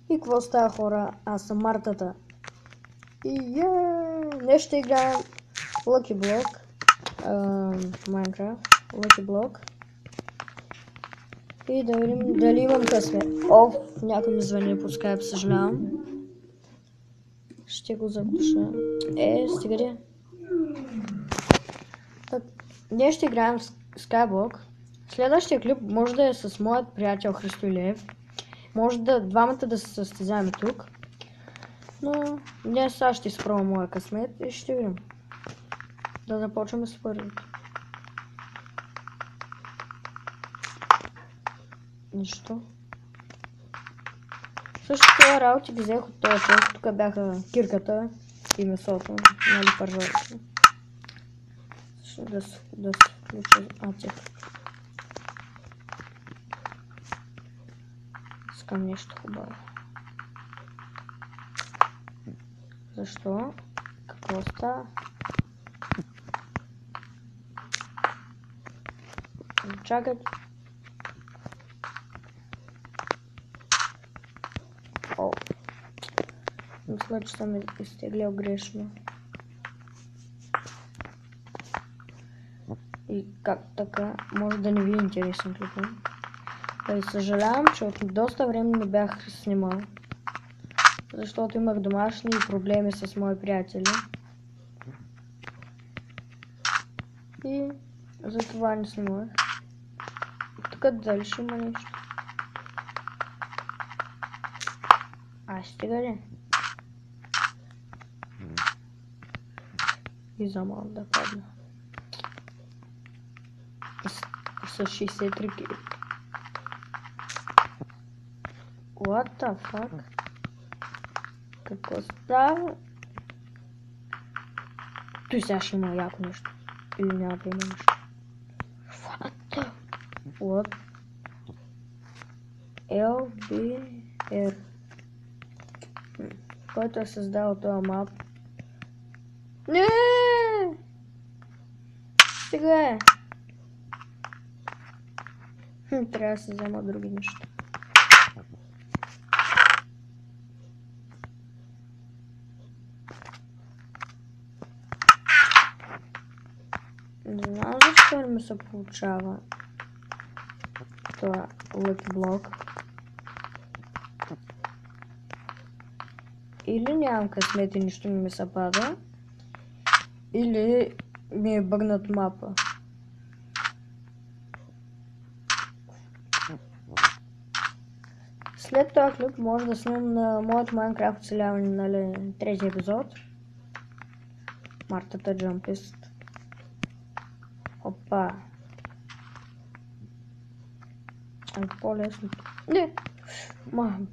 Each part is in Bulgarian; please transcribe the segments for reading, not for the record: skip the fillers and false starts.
И какво става, хора? Аз съм Мартата. И днес ще играем Lucky Block. Minecraft. Lucky Block. И да видим дали имам късмет. Някой ми звъни по скайп, съжалявам. Ще го заглуша. Стига. Днес ще играем в Skyblock. Следващия клип може да е с моят приятел Христо Илиев. Може двамата да се състезаем тук. Но днес аз ще изпробвам моя късмет и ще видим. Да започваме с първото. Нищо. Също това работи ги взех от този човек. Тук бяха кирката и месото. Нали пържарите. Да се включа атик. Искам нещо хубаво. Защо? Какво става? Чакай. Мисля, че съм изтеглял грешно. И как така? Може да не ви е интересен клипа. И съжалявам, че от доста време не бях снимал. Защото имах домашни проблеми с мои приятели. И затова не снимах. Тук дали ще има нещо? Стига ли? И за малко да падна. С 63 кг. What the fuck? Какво става? Той сега ще има яко нещо. Или няма да има нещо. What? LBR. Който е създал този мап. Не! Сега трябва да се взема други неща. Не знам защо не ми се получава това Lucky Block. Или нямам късмет и нищо не ми се пада, или ми е бъгнат мапа. След този клип може да снимам на моето Minecraft оцеляване, нали, трети епизод. Мартата Джампист. Опа. По-лесно. Не! Мам.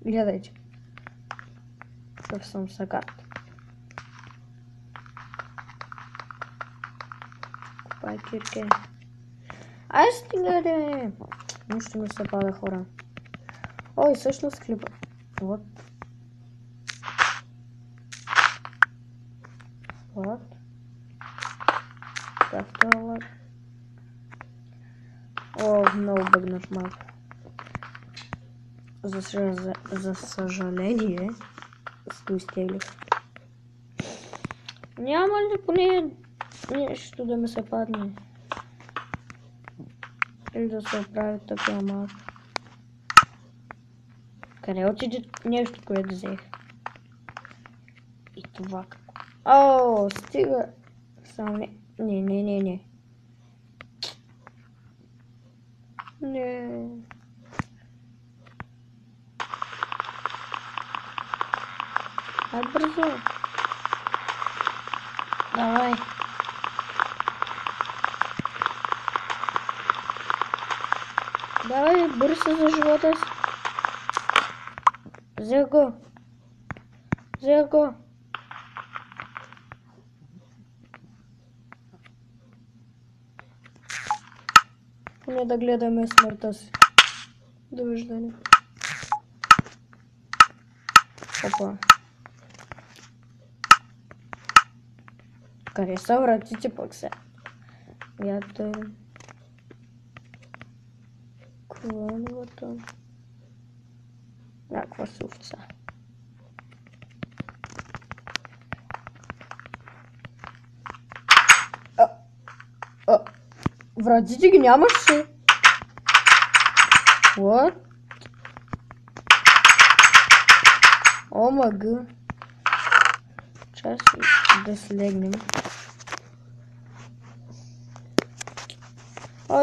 Гледайте. Съвсем сагат. Купай кирке. Стига де! Нищо ми се пада, хора. И всъщност клипа. Вот. Как това? Много бъгнат мап. За съжаление, го изтеглих. Няма ли поне нещо да ми се падне? Или да се оправи такова мап? Къде отиде нещо, което взех? И това какво? Стига! Само не. Не. Не. Бързо. Давай. Давай, бори се за живота си. Взех го. Поне да гледаме смъртта си. Довиждане. Опа. Къде са вратите пък сега? Ято. Клоновата. Някаква сувца. Вратите ги нямаше. What? Омага. Час да слегнем.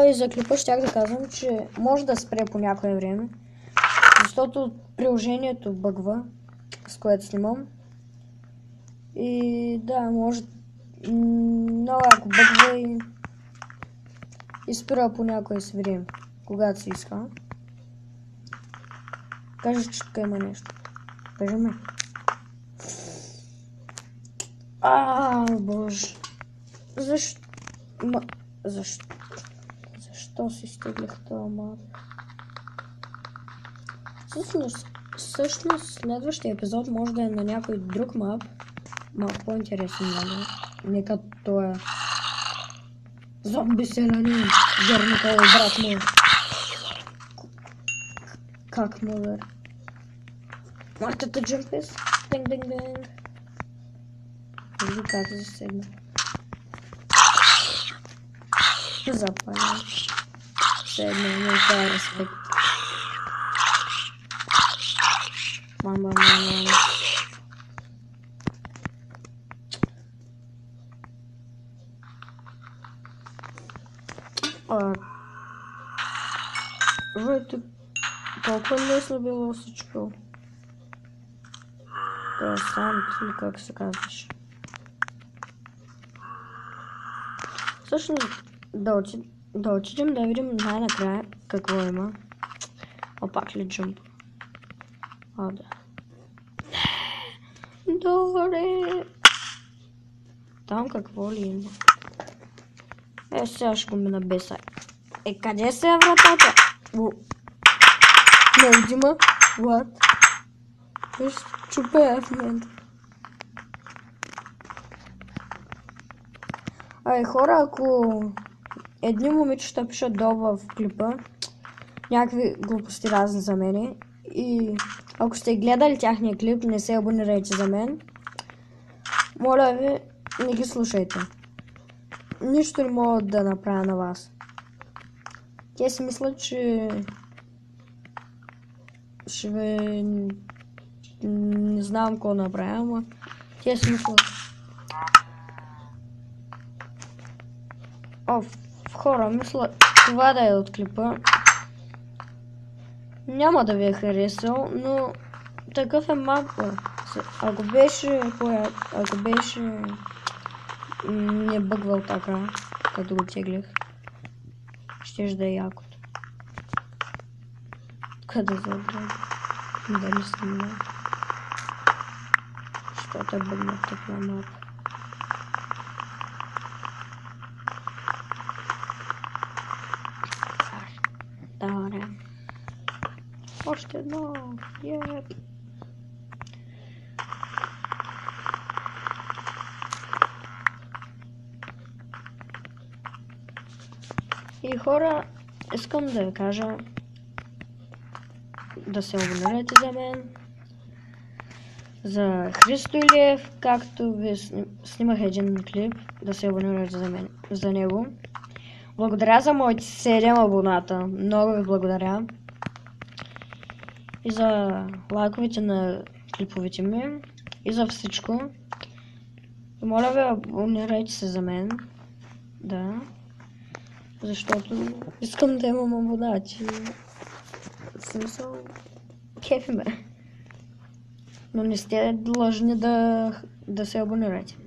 И за клипа щях да казвам, че може да спре по някое време. Защото приложението бъгва, с което снимам. И да, може много ако бъгва и спира по някое си време, когато си иска. Кажи, че тук има нещо. Кажи ме. Боже. Защо си стиглих това мап? Всъщност следващия епизод може да е на някой друг мап. Малко по-интересен, нали? Не като това зомби селянин, Герникови брат му. Как мъдър? Мартата джампис. Динг. Вижди как заседна. Запаля. Седна, не това е респект. Мама. Тук толкова лесно било всичко. Това е сам, или как се казваш. Всъщност да отидем да видим най-накрая какво има. Пак ли джамп? Да. Добре. Там какво ли има? Сега ще го мина без сай. Къде се е вратата? Невидима? What? Виж, чупея в момента. Хора, ако едни момичета пишат долу в клипа някакви глупости разни за мене и ако сте гледали тяхния клип, не се абонирайте за мен, моля ви, не ги слушайте. Нищо не мога да направя на вас. Те си мислят, че ще ви не знам какво направя, ама те си мислят. Хора, мисля това да е от клипа. Няма да ви е харесал, но такъв е мапа. Ако беше не бъгвал така, като го теглих, щеше да е якото. Къде забравя? Дали съм не. Защото е бъгнат такова мапа. Добре. Още едно. И хора, искам да ви кажа да се абонирате за мен, за Христо Илиев, както ви снимах един клип, да се абонирате за него. Благодаря за моите 7 абоната, много ви благодаря. И за лайковете на клиповете ми, и за всичко. И моля ви, абонирайте се за мен, да. Защото искам да имам абонати. В смисъл, кефи ме. Но не сте длъжни да се абонирате.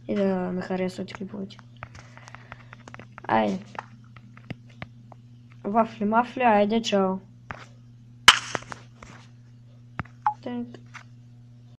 И да ме харесвате клиповете. Айде. Вафли, мафли, айде, чао. Так.